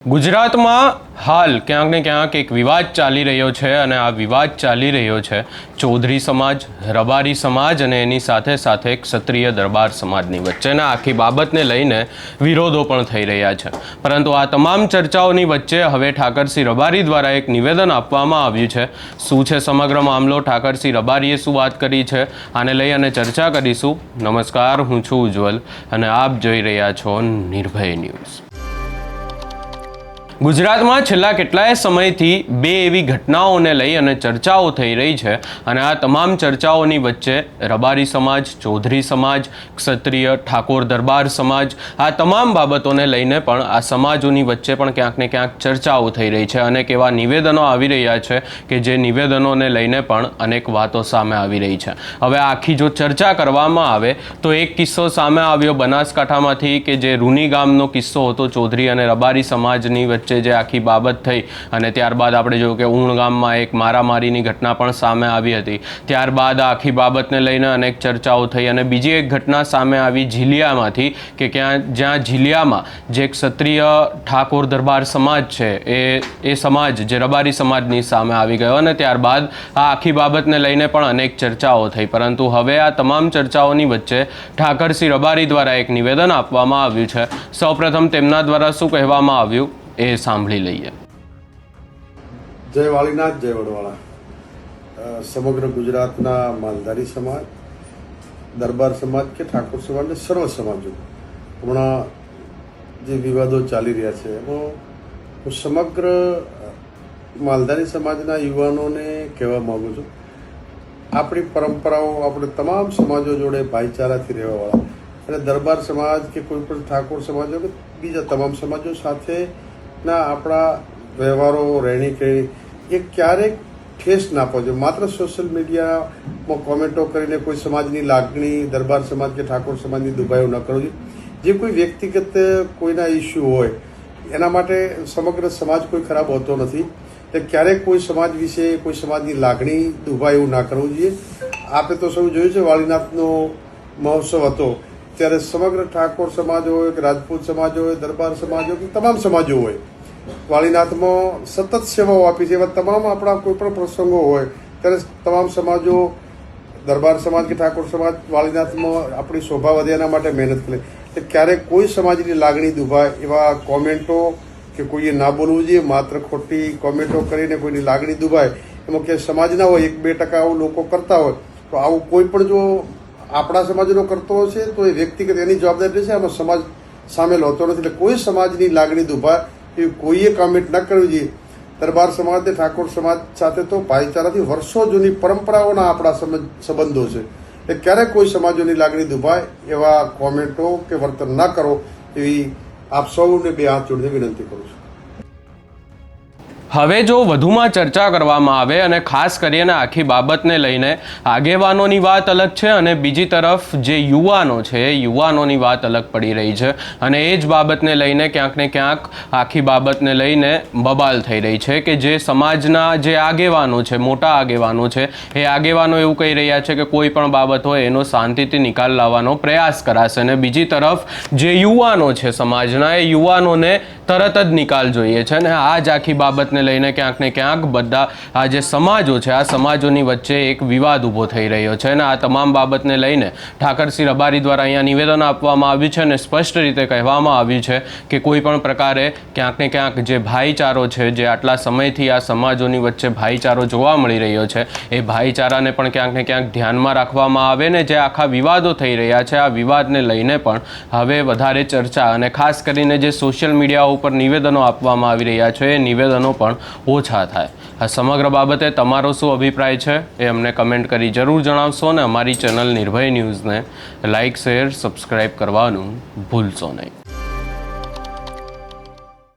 ગુજરાતમાં હાલ ક્યાંક ને ક્યાંક એક વિવાદ ચાલી રહ્યો છે અને આ વિવાદ ચાલી રહ્યો છે ચૌધરી સમાજ, રબારી સમાજ અને એની સાથે સાથે ક્ષત્રિય દરબાર સમાજની વચ્ચેના આખી બાબતને લઈને વિરોધો પણ થઈ રહ્યા છે। પરંતુ આ તમામ ચર્ચાઓની વચ્ચે હવે ઠાકરસિંહ રબારી દ્વારા એક નિવેદન આપવામાં આવ્યું છે। શું છે સમગ્ર મામલો, ઠાકરસિંહ રબારીએ શું વાત કરી છે, આને લઈ અને ચર્ચા કરીશું। નમસ્કાર, હું છું ઉજ્જવલ અને આપ જોઈ રહ્યા છો નિર્ભય ન્યૂઝ। ગુજરાતમાં છેલ્લા કેટલાય સમયથી બે એવી ઘટનાઓને લઈ અને ચર્ચાઓ થઈ રહી છે અને આ તમામ ચર્ચાઓની વચ્ચે રબારી સમાજ, ચૌધરી સમાજ, ક્ષત્રિય, ઠાકોર દરબાર સમાજ, આ તમામ બાબતોને લઈને પણ આ સમાજોની વચ્ચે પણ ક્યાંક ને ક્યાંક ચર્ચાઓ થઈ રહી છે। અનેક એવા નિવેદનો આવી રહ્યા છે કે જે નિવેદનોને લઈને પણ અનેક વાતો સામે આવી રહી છે। હવે આખી જો ચર્ચા કરવામાં આવે તો એક કિસ્સો સામે આવ્યો બનાસકાંઠામાંથી કે જે રૂની ગામનો કિસ્સો હતો, ચૌધરી અને રબારી સમાજની વચ્ચે જે આખી બાબત થઈ અને ત્યારબાદ આપણે જોયું કે ઉણ ગામમાં એક મારામારીની ઘટના પણ સામે આવી હતી। ત્યારબાદ આખી બાબતને લઈને અનેક ચર્ચાઓ થઈ અને બીજી એક ઘટના સામે આવી ઝીલિયામાંથી કે જ્યાં ઝીલિયામાં જે ક્ષત્રિય ઠાકોર દરબાર સમાજ છે એ સમાજ જે રબારી સમાજની સામે આવી ગયો અને ત્યારબાદ આ આખી બાબતને લઈને પણ અનેક ચર્ચાઓ થઈ। પરંતુ હવે આ તમામ ચર્ચાઓની વચ્ચે ઠાકરસિંહ રબારી દ્વારા એક નિવેદન આપવામાં આવ્યું છે। સૌપ્રથમ તેમના દ્વારા શું કહેવામાં આવ્યું એ સાંભળી લઈએ। જય વાળીનાથ, જય વડવાળા। સમગ્ર ગુજરાતના માલધારી સમાજ, દરબાર સમાજ કે ઠાકોર સમાજ ને સર્વ સમાજો હમણાં જે વિવાદો ચાલી રહ્યા છે એમાં હું સમગ્ર માલધારી સમાજના યુવાનોને કહેવા માગું છું, આપણી પરંપરાઓ આપણે તમામ સમાજો જોડે ભાઈચારાથી રહેવાવાળા અને દરબાર સમાજ કે કોઈ પણ ઠાકોર સમાજો કે બીજા તમામ સમાજો સાથે ના આપણા વ્યવહારો, રહેણી કહેણી એ ક્યારેક ઠેસ ના પહોંચે। માત્ર સોશિયલ મીડિયામાં કોમેન્ટો કરીને કોઈ સમાજની લાગણી, દરબાર સમાજ કે ઠાકોર સમાજની દુભાઈઓ ન કરવી જોઈએ। જે કોઈ વ્યક્તિગત કોઈના ઇસ્યુ હોય એના માટે સમગ્ર સમાજ કોઈ ખરાબ હોતો નથી, એટલે ક્યારેક કોઈ સમાજ વિશે કોઈ સમાજની લાગણી દુભાઈ એવું ના કરવું જોઈએ। આપે તો સૌ જોયું છે વાળીનાથનો મહોત્સવ હતો ત્યારે સમગ્ર ઠાકોર સમાજ હોય કે રાજપૂત સમાજ હોય, દરબાર સમાજ હોય કે તમામ સમાજો હોય, વાળીનાથમાં સતત સેવાઓ આપી છે। એવા તમામ આપણા કોઈ પણ પ્રસંગો હોય ત્યારે તમામ સમાજો, દરબાર સમાજ કે ઠાકોર સમાજ વાળીનાથમાં આપણી શોભા વધે એના માટે મહેનત કરે। એટલે ક્યારેક કોઈ સમાજની લાગણી દુભાય એવા કોમેન્ટો કે કોઈએ ના બોલવું જોઈએ। માત્ર ખોટી કોમેન્ટો કરીને કોઈની લાગણી દુભાય એમાં કે સમાજના હોય 1-2% આવું લોકો કરતા હોય તો આવું કોઈ પણ જો આપણા સમાજનો કરતો હશે તો એ વ્યક્તિગત એની જવાબદારી છે, આમાં સમાજ સામેલ હોતો નથી। એટલે કોઈ સમાજની લાગણી દુભાય એ કોઈએ કમેન્ટ ન કરવી જોઈએ। દરબાર સમાજ અને ઠાકોર સમાજ સાથે તો ભાઈચારાથી વર્ષો જૂની પરંપરાઓના આપણા સંબંધો છે, એટલે ક્યારેક કોઈ સમાજોની લાગણી દુભાય એવા કોમેન્ટો કે વર્તન ન કરો એવી આપ સૌને બે હાથ જોડીને વિનંતી કરું છું। હવે જો વધુમાં ચર્ચા કરવામાં આવે અને ખાસ કરીને આખી બાબતને લઈને આગેવાનોની વાત અલગ છે અને બીજી તરફ જે યુવાનો છે યુવાનોની વાત અલગ પડી રહી છે અને એ જ બાબતને લઈને ક્યાંક ને ક્યાંક આખી બાબતને લઈને બબાલ થઈ રહી છે કે જે સમાજના જે આગેવાનો છે, મોટા આગેવાનો છે, એ આગેવાનો એવું કહી રહ્યા છે કે કોઈ પણ બાબત હોય એનો શાંતિથી નિકાલ લાવવાનો પ્રયાસ કરાશે અને બીજી તરફ જે યુવાનો છે સમાજના એ યુવાનોને તરત જ નિકાલ જોઈએ છે અને આ જ આખી બાબતને લઈને ક્યાંક ને ક્યાંક બધા આ જે સમાજો છે આ સમાજોની વચ્ચે એક વિવાદ ઊભો થઈ રહ્યો છે અને આ તમામ બાબતને લઈને ઠાકરસિંહ રબારી દ્વારા અહીંયા નિવેદન આપવામાં આવ્યું છે અને સ્પષ્ટ રીતે કહેવામાં આવ્યું છે કે કોઈ પણ પ્રકારે ક્યાંક ને ક્યાંક જે ભાઈચારો છે, જે આટલા સમયથી આ સમાજોની વચ્ચે ભાઈચારો જોવા મળી રહ્યો છે એ ભાઈચારાને પણ ક્યાંક ને ક્યાંક ધ્યાનમાં રાખવામાં આવે ને જે આખા વિવાદો થઈ રહ્યા છે આ વિવાદને લઈને પણ હવે વધારે ચર્ચા અને ખાસ કરીને જે સોશિયલ મીડિયા ઉપર નિવેદનો આપવામાં આવી રહ્યા છે એ નિવેદનો પણ ઓછા થાય। આ સમગ્ર બાબતે તમારો શું અભિપ્રાય છે એ અમને કમેન્ટ કરી જરૂર જણાવશો અને અમારી ચેનલ નિર્ભય ન્યૂઝને લાઇક, શેર, સબસ્ક્રાઈબ કરવાનું ભૂલશો નહીં।